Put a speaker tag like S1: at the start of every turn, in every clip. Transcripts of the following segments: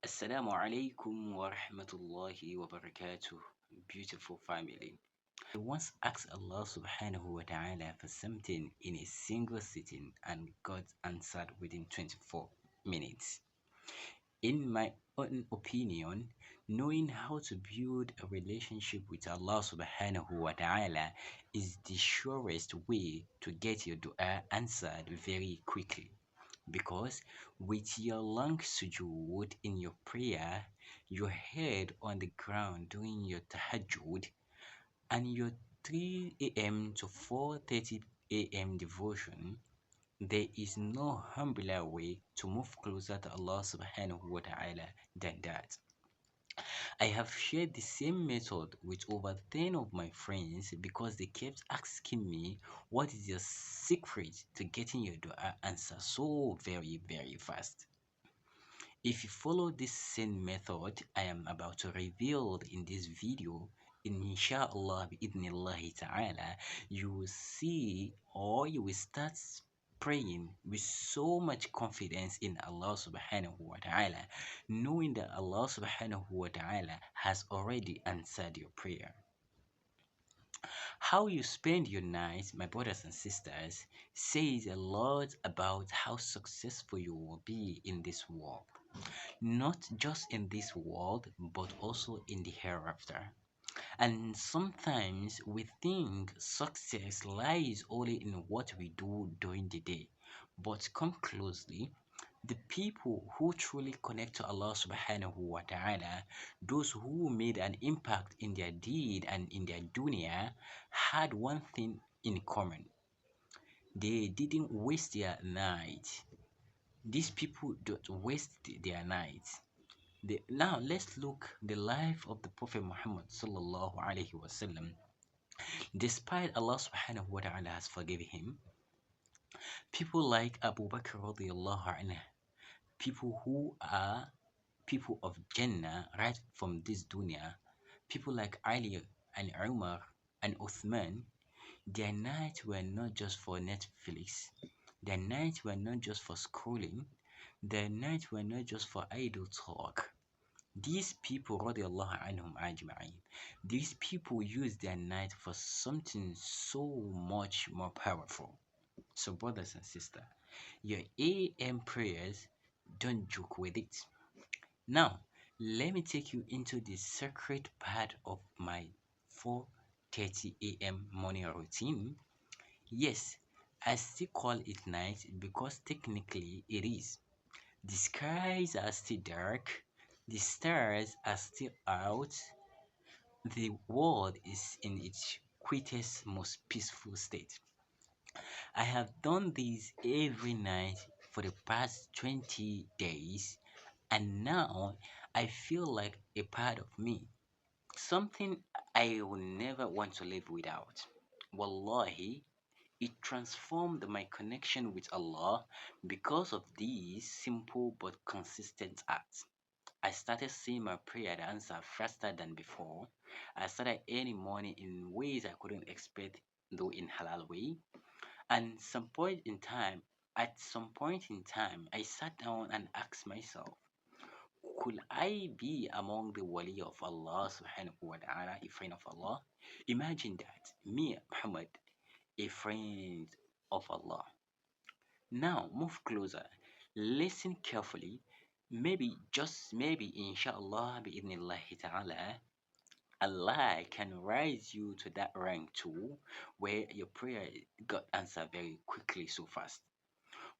S1: Assalamu alaikum wa rahmatullahi wa barakatuh, beautiful family. I once asked Allah subhanahu wa ta'ala for something in a single sitting and God answered within 24 minutes. In my own opinion, knowing how to build a relationship with Allah subhanahu wa ta'ala is the surest way to get your dua answered very quickly. Because with your long sujood in your prayer, your head on the ground doing your tahajjud, and your 3 a.m. to 4:30 a.m. devotion, there is no humbler way to move closer to Allah subhanahu wa ta'ala than that. I have shared the same method with over 10 of my friends because they kept asking me what is your secret to getting your dua answer so very fast. If you follow this same method I am about to reveal in this video, inshallah bi'idhnillahi ta'ala, you will see or you will start praying with so much confidence in Allah subhanahu wa ta'ala, knowing that Allah subhanahu wa ta'ala has already answered your prayer. How you spend your nights, my brothers and sisters, says a lot about how successful you will be in this world. Not just in this world, but also in the hereafter. And sometimes we think success lies only in what we do during the day. But come closely, the people who truly connect to Allah subhanahu wa ta'ala, those who made an impact in their deed and in their dunya, had one thing in common. They didn't waste their night. These people don't waste their nights. Now let's look the life of the Prophet Muhammad sallallahu alaihi wasallam. Despite Allah subhanahu wa ta'ala has forgiven him, people like Abu Bakr radiallahu anhu, people who are people of Jannah right from this dunya, people like Ali and Umar and Uthman, their nights were not just for Netflix, their nights were not just for scrolling, their nights were not just for idle talk. These people, radiallahu anhum ajma'in, these people use their night for something so much more powerful. So, brothers and sisters, your AM prayers, don't joke with it. Now, let me take you into the secret part of my 4:30 a.m. morning routine. Yes, I still call it night because technically it is. The skies are still dark, the stars are still out, the world is in its quietest, most peaceful state. I have done this every night for the past 20 days, and now I feel like a part of me, something I will never want to live without. Wallahi, it transformed my connection with Allah because of these simple but consistent acts. I started seeing my prayer answer faster than before. I started earning money in ways I couldn't expect, though in halal way. And at some point in time, I sat down and asked myself, could I be among the wali of Allah subhanahu wa ta'ala, a friend of Allah? Imagine that, me, Muhammad, a friend of Allah. Now move closer, listen carefully. Maybe, just maybe, inshallah, bi'idhnillahi ta'ala, Allah can raise you to that rank too, where your prayer got answered very quickly so fast.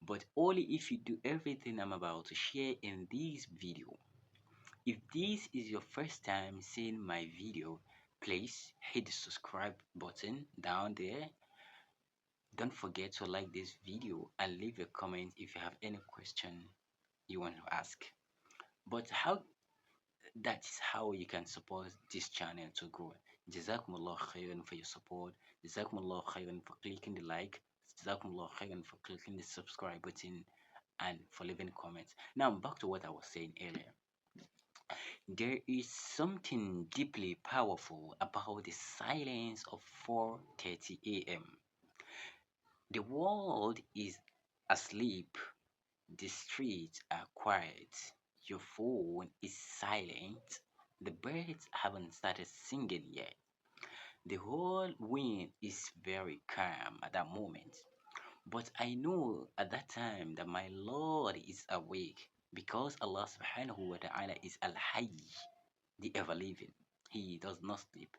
S1: But only if you do everything I'm about to share in this video. If this is your first time seeing my video, please hit the subscribe button down there. Don't forget to like this video and leave a comment if you have any question you want to ask. But that's how you can support this channel to grow. Jazakumullah khairan for your support. Jazakumullah khairan for clicking the like. Jazakumullah khairan for clicking the subscribe button and for leaving comments. Now back to what I was saying earlier. There is something deeply powerful about the silence of 4:30 a.m. The world is asleep, the streets are quiet, your phone is silent, the birds haven't started singing yet. The whole wind is very calm at that moment. But I know at that time that my Lord is awake because Allah subhanahu wa ta'ala is Al Hayy, the ever living. He does not sleep.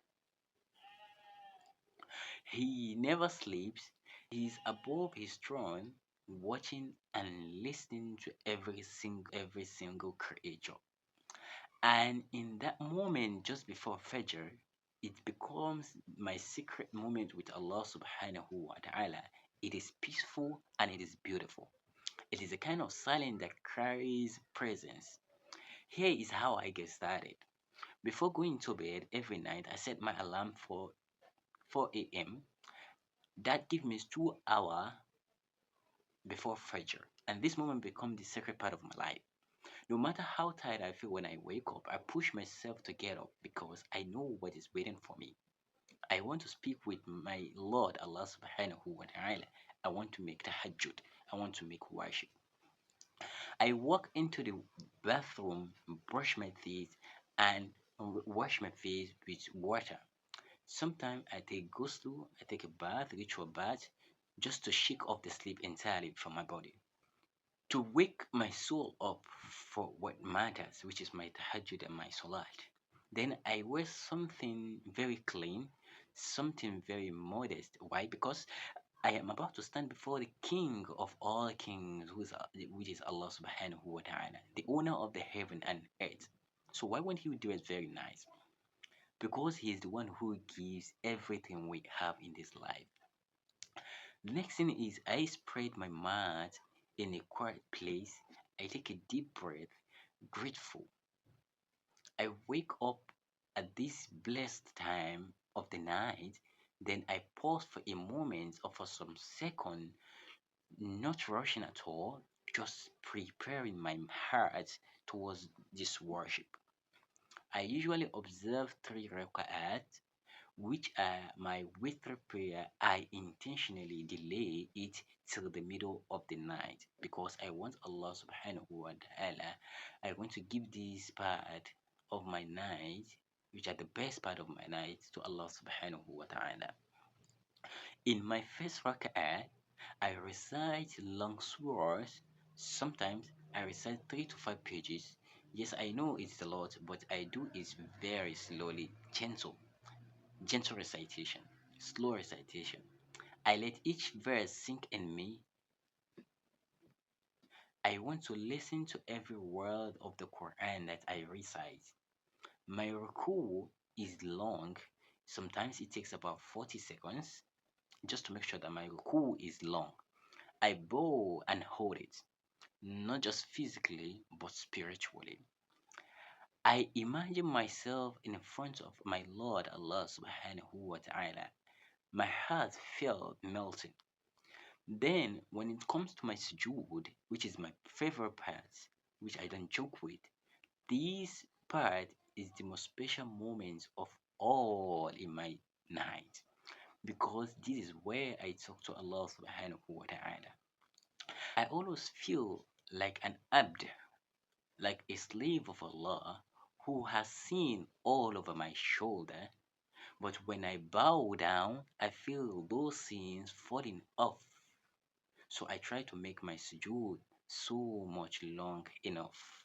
S1: He never sleeps. He is above his throne, watching and listening to every single creature. And in that moment, just before Fajr, it becomes my secret moment with Allah subhanahu wa ta'ala. It is peaceful and it is beautiful. It is a kind of silence that carries presence. Here is how I get started. Before going to bed every night, I set my alarm for 4 a.m. That gives me 2 hours before Fajr. And this moment becomes the sacred part of my life. No matter how tired I feel when I wake up, I push myself to get up because I know what is waiting for me. I want to speak with my Lord Allah subhanahu wa ta'ala. I want to make tahajjud. I want to make worship. I walk into the bathroom, brush my teeth, and wash my face with water. Sometimes I take ghusl, I take a bath, ritual bath, just to shake off the sleep entirely from my body. To wake my soul up for what matters, which is my tahajjud and my salat. Then I wear something very clean, something very modest. Why? Because I am about to stand before the King of all kings, which is Allah subhanahu wa ta'ala, the owner of the heaven and earth. So why won't he do it very nice? Because he is the one who gives everything we have in this life. The next thing is I spread my mat in a quiet place. I take a deep breath, grateful. I wake up at this blessed time of the night. Then I pause for a moment or for some second, not rushing at all, just preparing my heart towards this worship. I usually observe 3 rak'at, which are my witr prayer. I intentionally delay it till the middle of the night because I want Allah subhanahu wa ta'ala. I want to give this part of my night, which are the best part of my night, to Allah subhanahu wa ta'ala. In my first rak'ah, I recite long surahs. Sometimes I recite 3 to 5 pages. Yes, I know it's a lot, but I do it very slowly, gentle recitation, slow recitation. I let each verse sink in me. I want to listen to every word of the Quran that I recite. My ruku is long. Sometimes it takes about 40 seconds just to make sure that my ruku is long. I bow and hold it, not just physically, but spiritually. I imagine myself in front of my Lord Allah subhanahu wa ta'ala. My heart felt melting. Then, when it comes to my sujood, which is my favorite part, which I don't joke with, this part is the most special moment of all in my night because this is where I talk to Allah subhanahu wa ta'ala. I always feel like an abd, like a slave of Allah who has seen all over my shoulder. But when I bow down, I feel those scenes falling off. So I try to make my sujood so much long enough.